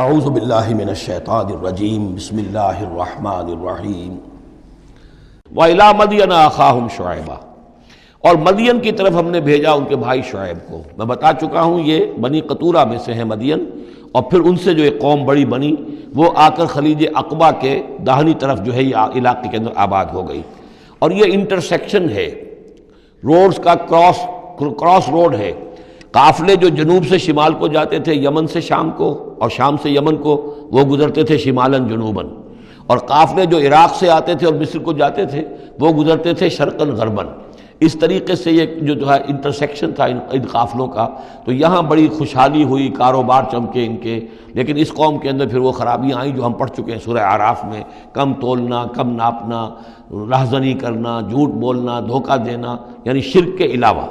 اعوذ باللہ من الشیطان الرجیم بسم اللہ الرحمن الرحیم وَإِلَىٰ مَدْيَنَ أَخَاهُمْ شُعَيْبًا، اور مدین کی طرف ہم نے بھیجا ان کے بھائی شعیب کو۔ میں بتا چکا ہوں یہ بنی قطورہ میں سے ہیں مدین، اور پھر ان سے جو ایک قوم بڑی بنی وہ آ کر خلیج عقبہ کے داہنی طرف جو ہے یہ علاقے کے اندر آباد ہو گئی۔ اور یہ انٹرسیکشن ہے، روڈز کا کراس روڈ ہے۔ قافلے جو جنوب سے شمال کو جاتے تھے یمن سے شام کو، اور شام سے یمن کو، وہ گزرتے تھے شمالاً جنوباً، اور قافلے جو عراق سے آتے تھے اور مصر کو جاتے تھے وہ گزرتے تھے شرقاً غرباً۔ اس طریقے سے یہ جو ہے انٹرسیکشن تھا ان قافلوں کا، تو یہاں بڑی خوشحالی ہوئی، کاروبار چمکے ان کے۔ لیکن اس قوم کے اندر پھر وہ خرابیاں آئیں جو ہم پڑھ چکے ہیں سورہ اعراف میں، کم تولنا، کم ناپنا، رہزنی کرنا، جھوٹ بولنا، دھوکہ دینا، یعنی شرک کے علاوہ۔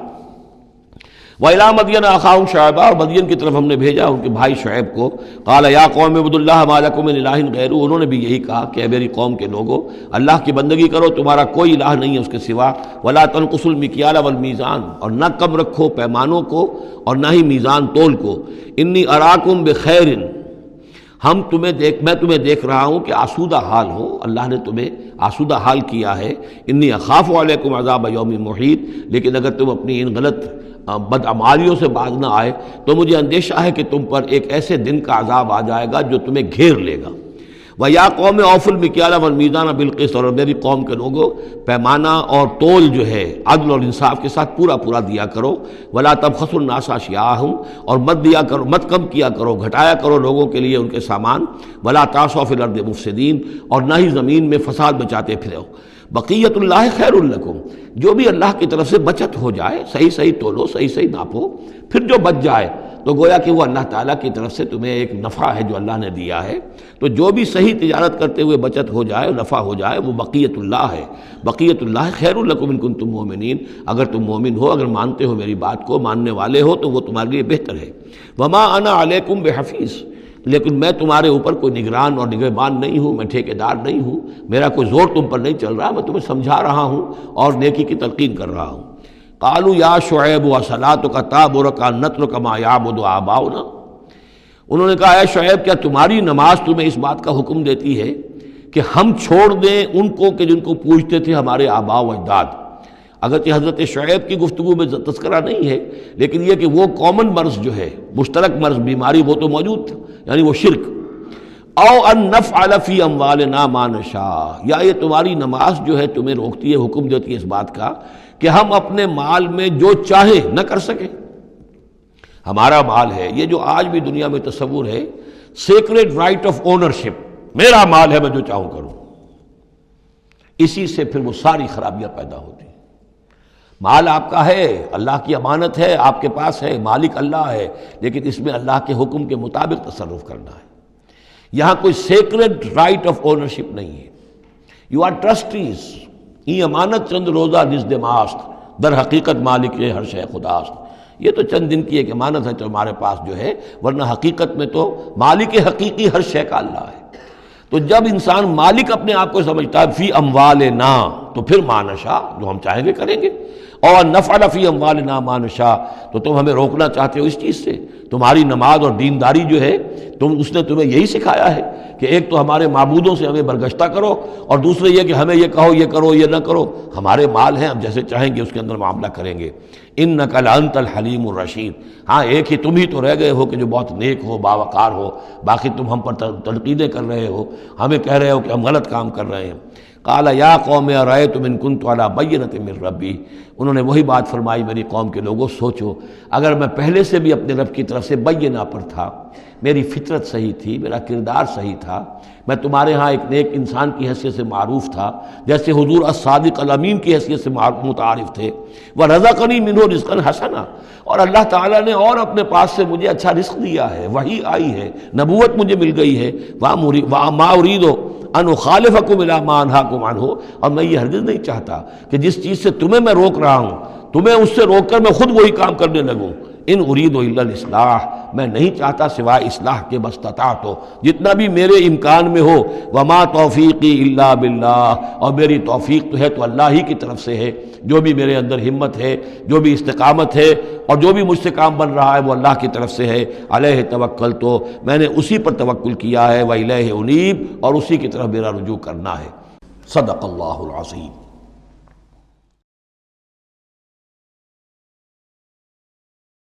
وَإِلَىٰ مَدْيَنَ أَخَاهُمْ شُعَيْبًا، اور مدین کی طرف ہم نے بھیجا ان کے بھائی شعیب کو۔ قَالَ يَا قَوْمِ اعْبُدُوا اللَّهَ مَا لَكُم مِّنْ إِلَٰهٍ غَيْرُهُ، انہوں نے بھی یہی کہا کہ اے میری قوم کے لوگو، اللہ کی بندگی کرو، تمہارا کوئی الہ نہیں ہے اس کے سوا۔ وَلَا تَنْقُصُوا الْمِكْيَالَ وَالْمِيزَانَ، اور نہ کم رکھو پیمانوں کو اور نہ ہی میزان تول کو۔ إِنِّي أَرَاكُمْ بِخَيْرٍ، میں تمہیں دیکھ رہا ہوں کہ آسودہ حال ہو، اللہ نے تمہیں آسودہ حال کیا ہے۔ انی اخاف علیکم عذاب یوم محیط، لیکن اگر تم اپنی ان غلط بدعمالیوں سے باز نہ آئے تو مجھے اندیشہ ہے کہ تم پر ایک ایسے دن کا عذاب آ جائے گا جو تمہیں گھیر لے گا۔ وَيَا قَوْمِ أَوْفُوا الْمِكْيَالَ وَالْمِيزَانَ بِالْقِسْطِ، اور میری قوم کے لوگوں پیمانہ اور تول جو ہے عدل اور انصاف کے ساتھ پورا دیا کرو۔ وَلَا تَبْخَسُوا النَّاسَ أَشْيَاءَهُمْ، اور مت کم کیا کرو، گھٹایا کرو لوگوں کے لیے ان کے سامان۔ وَلَا تَعْثَوْا فِي الْأَرْضِ مُفْسِدِينَ، اور نہ ہی زمین میں فساد مچاتے پھرو۔ بقیت اللہ خیر لکم، جو بھی اللہ کی طرف سے بچت ہو جائے، صحیح تولو، صحیح ناپو، پھر جو بچ جائے تو گویا کہ وہ اللہ تعالیٰ کی طرف سے تمہیں ایک نفع ہے جو اللہ نے دیا ہے۔ تو جو بھی صحیح تجارت کرتے ہوئے بچت ہو جائے، نفع ہو جائے، وہ بقیت اللہ ہے۔ بقیت اللہ خیر لکم ان کنتم مؤمنین، اگر تم مومن ہو، اگر مانتے ہو میری بات کو، ماننے والے ہو تو وہ تمہارے لیے بہتر ہے۔ وما انا علیکم بحفیظ، لیکن میں تمہارے اوپر کوئی نگران اور نگہبان نہیں ہوں، میں ٹھیکیدار نہیں ہوں، میرا کوئی زور تم پر نہیں چل رہا، میں تمہیں سمجھا رہا ہوں اور نیکی کی تلقین کر رہا ہوں۔ قالوا یا شعیب وصلاتک تأمرک ان نترک ما یعبد آباؤنا، انہوں نے کہا اے شعیب، کیا تمہاری نماز تمہیں اس بات کا حکم دیتی ہے کہ ہم چھوڑ دیں ان کو کہ جن کو پوجتے تھے ہمارے آباء و اجداد؟ اگرچہ حضرت شعیب کی گفتگو میں تذکرہ نہیں ہے، لیکن یہ کہ وہ کامن مرض جو ہے، مشترک مرض، بیماری، وہ تو موجود تھا، یعنی وہ شرک۔ او ان نفعل فی اموالنا ما نشاء، یا یہ تمہاری نماز جو ہے تمہیں روکتی ہے، حکم دیتی ہے اس بات کا کہ ہم اپنے مال میں جو چاہیں نہ کر سکیں۔ ہمارا مال ہے، یہ جو آج بھی دنیا میں تصور ہے، سیکریڈ رائٹ آف اونرشپ، میرا مال ہے، میں جو چاہوں کروں، اسی سے پھر وہ ساری خرابیاں پیدا ہوتی ہیں۔ مال آپ کا ہے، اللہ کی امانت ہے، آپ کے پاس ہے، مالک اللہ ہے، لیکن اس میں اللہ کے حکم کے مطابق تصرف کرنا ہے۔ یہاں کوئی سیکریڈ رائٹ آف اونرشپ نہیں ہے۔ یو آر ٹرسٹیز، یہ امانت چند روزہ نزد ماست، در حقیقت مالک ہر شے خداست۔ یہ تو چند دن کی ایک امانت ہے جو ہمارے پاس جو ہے، ورنہ حقیقت میں تو مالک حقیقی ہر شے کا اللہ ہے۔ تو جب انسان مالک اپنے آپ کو سمجھتا ہے فی اموالنا، تو پھر ما نشاء، جو ہم چاہیں گے کریں گے۔ اور نفعل فی اموالنا ما نشاء، تو تم ہمیں روکنا چاہتے ہو اس چیز سے۔ تمہاری نماز اور دینداری جو ہے، اس نے تمہیں یہی سکھایا ہے کہ ایک تو ہمارے معبودوں سے ہمیں برگشتہ کرو، اور دوسرے یہ کہ ہمیں یہ کہو، یہ کرو، یہ نہ کرو۔ ہمارے مال ہیں، ہم جیسے چاہیں گے اس کے اندر معاملہ کریں گے۔ انک لانت الحلیم الرشید، ہاں ایک ہی تم ہی تو رہ گئے ہو کہ جو بہت نیک ہو، باوقار ہو، باقی تم ہم پر تنقیدیں کر رہے ہو، ہمیں کہہ رہے ہو کہ ہم غلط کام کر رہے ہیں۔ قال یا قوم ارأیتم ان کنت علی بینۃ من ربی، انہوں نے وہی بات فرمائی میری قوم کے لوگوں، سوچو اگر میں پہلے سے بھی اپنے رب کی طرف سے بینہ پر تھا، میری فطرت صحیح تھی، میرا کردار صحیح تھا، میں تمہارے ہاں ایک نیک انسان کی حیثیت سے معروف تھا، جیسے حضور الصادق الامین کی حیثیت سے متعارف تھے۔ وَرَزَقَنِي مِنْهُ رِزْقًا حَسَنًا، اور اللہ تعالیٰ نے اور اپنے پاس سے مجھے اچھا رزق دیا ہے، وحی آئی ہے، نبوت مجھے مل گئی ہے۔ وَمَا أُرِيدُ أَنْ أُخَالِفَكُمْ إِلَىٰ مَا أَنْهَاكُمْ عَنْهُ، اور میں یہ ہرگز نہیں چاہتا کہ جس چیز سے تمہیں میں روک رہا ہوں، تمہیں اس سے روک کر میں خود وہی کام کرنے لگوں۔ ان اريد الا الاصلاح، میں نہیں چاہتا سوائے اصلاح کے، مستطاعت ہو، جتنا بھی میرے امکان میں ہو، وما توفیقی الا باللہ، اور میری توفیق تو ہے تو اللہ ہی کی طرف سے ہے، جو بھی میرے اندر ہمت ہے، جو بھی استقامت ہے اور جو بھی مجھ سے کام بن رہا ہے وہ اللہ کی طرف سے ہے۔ علیہ توکل، تو میں نے اسی پر توکل کیا ہے، وإلیہ انیب، اور اسی کی طرف میرا رجوع کرنا ہے۔ صدق اللہ العظیم۔